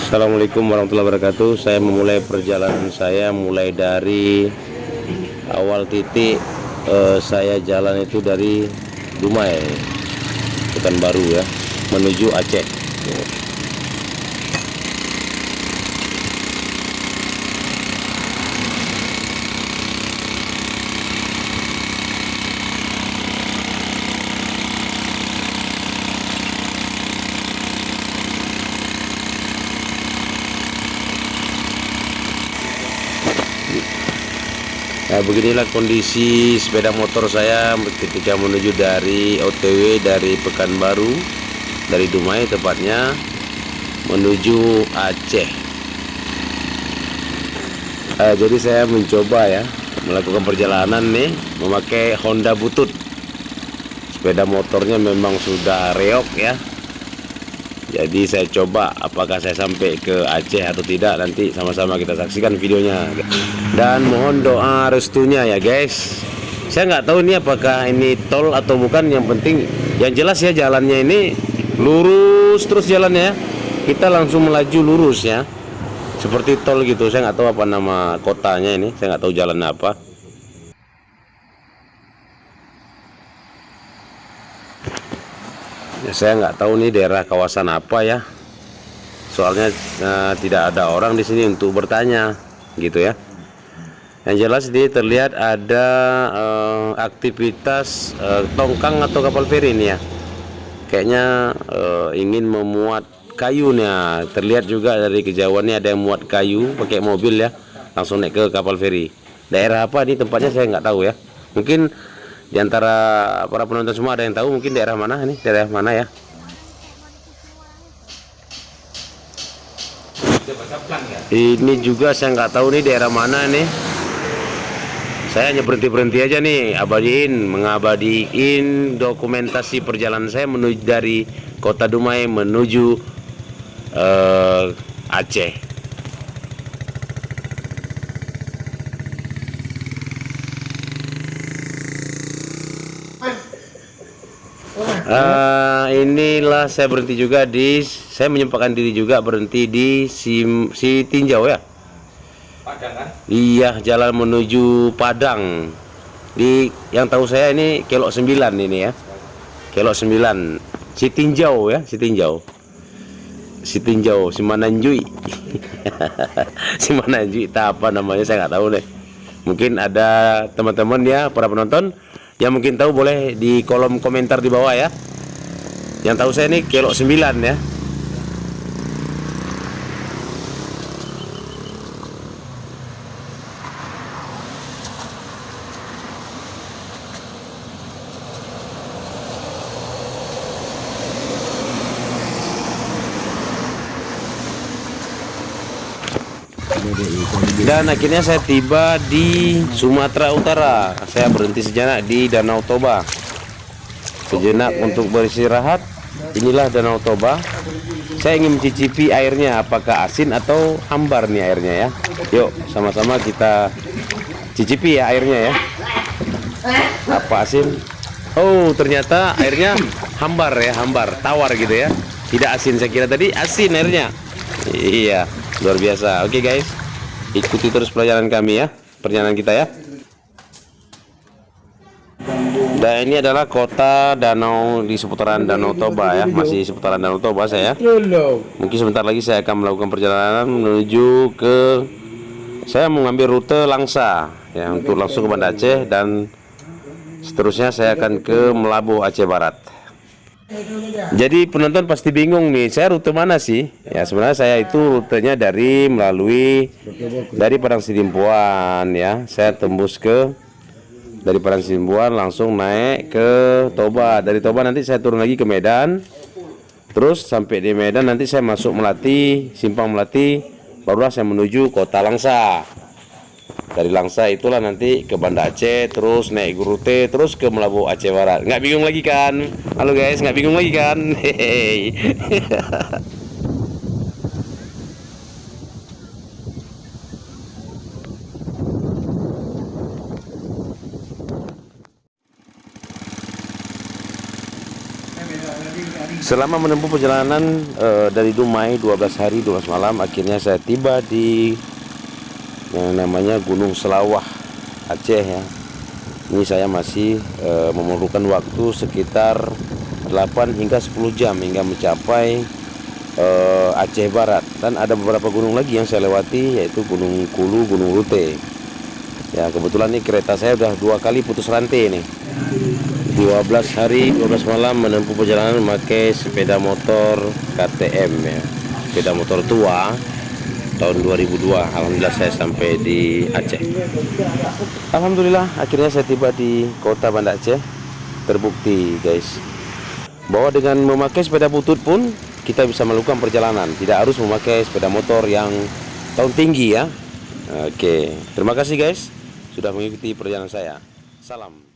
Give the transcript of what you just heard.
Assalamualaikum warahmatullahi wabarakatuh. Saya memulai perjalanan saya mulai dari awal titik saya jalan itu dari Dumai, Pekanbaru ya, menuju Aceh. Nah, beginilah kondisi sepeda motor saya ketika menuju dari OTW dari Pekanbaru, dari Dumai tepatnya, menuju Aceh. Jadi saya mencoba ya melakukan perjalanan nih memakai Honda Butut. Sepeda motornya memang sudah reok ya. Jadi saya coba apakah saya sampai ke Aceh atau tidak, nanti sama-sama kita saksikan videonya. Dan mohon doa restunya ya guys. Saya nggak tahu ini apakah ini tol atau bukan, yang penting yang jelas ya jalannya ini lurus terus jalannya ya. Kita langsung melaju lurus ya. Seperti tol gitu. Saya nggak tahu apa nama kotanya ini, saya nggak tahu jalan apa. Ya, saya nggak tahu nih daerah kawasan apa ya, soalnya tidak ada orang di sini untuk bertanya gitu ya. Yang jelas di terlihat ada aktivitas tongkang atau kapal feri ini ya, kayaknya ingin memuat kayu nih. Terlihat juga dari kejauhannya ada yang muat kayu pakai mobil ya, langsung naik ke kapal feri. Daerah apa ini tempatnya saya nggak tahu ya. Mungkin di antara para penonton semua ada yang tahu mungkin daerah mana ini, daerah mana ya? Ini juga saya nggak tahu nih daerah mana nih. Saya hanya berhenti aja nih, mengabadiin dokumentasi perjalanan saya menuju dari kota Dumai menuju Aceh. Inilah saya berhenti juga saya menyempatkan diri juga berhenti di si Tinjau ya. Padang kan? Iya, jalan menuju Padang. Yang tahu saya ini Kelok 9 ini ya. Kelok 9. Si Tinjau ya, si Tinjau. Si Tinjau, si Mananjui. Si Mananjui, apa namanya saya nggak tahu deh. Mungkin ada teman-teman ya, para penonton yang mungkin tahu, boleh di kolom komentar di bawah ya. Yang tahu saya ini Kelok 9 ya. Dan akhirnya saya tiba di Sumatera Utara. Saya berhenti sejenak di Danau Toba, sejenak untuk beristirahat. Inilah Danau Toba. Saya ingin mencicipi airnya, apakah asin atau hambar nih airnya ya. Yuk sama-sama kita cicipi ya airnya ya. Apa asin? Oh, ternyata airnya hambar ya, hambar, tawar gitu ya. Tidak asin, saya kira tadi asin airnya. Iya, luar biasa. Oke guys, ikuti terus perjalanan kami ya, perjalanan kita ya. Dan ini adalah kota Danau, di seputaran Danau Toba ya, masih seputaran Danau Toba saya. Mungkin sebentar lagi saya akan melakukan perjalanan menuju ke, saya mengambil rute Langsa ya, untuk langsung ke Banda Aceh, dan seterusnya saya akan ke Melabuh Aceh Barat. Jadi penonton pasti bingung nih, saya rute mana sih? Ya sebenarnya saya itu rutenya dari Padang Sidimpuan ya. Saya tembus dari Padang Sidimpuan langsung naik ke Toba. Dari Toba nanti saya turun lagi ke Medan. Terus sampai di Medan nanti saya masuk Melati, Simpang Melati, barulah saya menuju kota Langsa. Dari Langsa itulah nanti ke Banda Aceh, terus naik rute terus ke Melabuh Aceh Barat. Nggak bingung lagi kan? Halo guys, nggak bingung lagi kan? Hehehe. Selama menempuh perjalanan dari Dumai 12 hari 12 malam, akhirnya saya tiba di yang namanya Gunung Selawah, Aceh ya. Ini saya masih memerlukan waktu sekitar 8 hingga 10 jam hingga mencapai Aceh Barat. Dan ada beberapa gunung lagi yang saya lewati, yaitu Gunung Kulu, Gunung Rute. Ya, kebetulan nih kereta saya udah 2 kali putus rantai nih. 12 hari 12 malam menempuh perjalanan memakai sepeda motor KTM ya. Sepeda motor tua tahun 2002. Alhamdulillah saya sampai di Aceh. Alhamdulillah akhirnya saya tiba di kota Banda Aceh. Terbukti guys, bahwa dengan memakai sepeda butut pun kita bisa melakukan perjalanan, tidak harus memakai sepeda motor yang tahun tinggi ya. Oke, terima kasih guys sudah mengikuti perjalanan saya. Salam.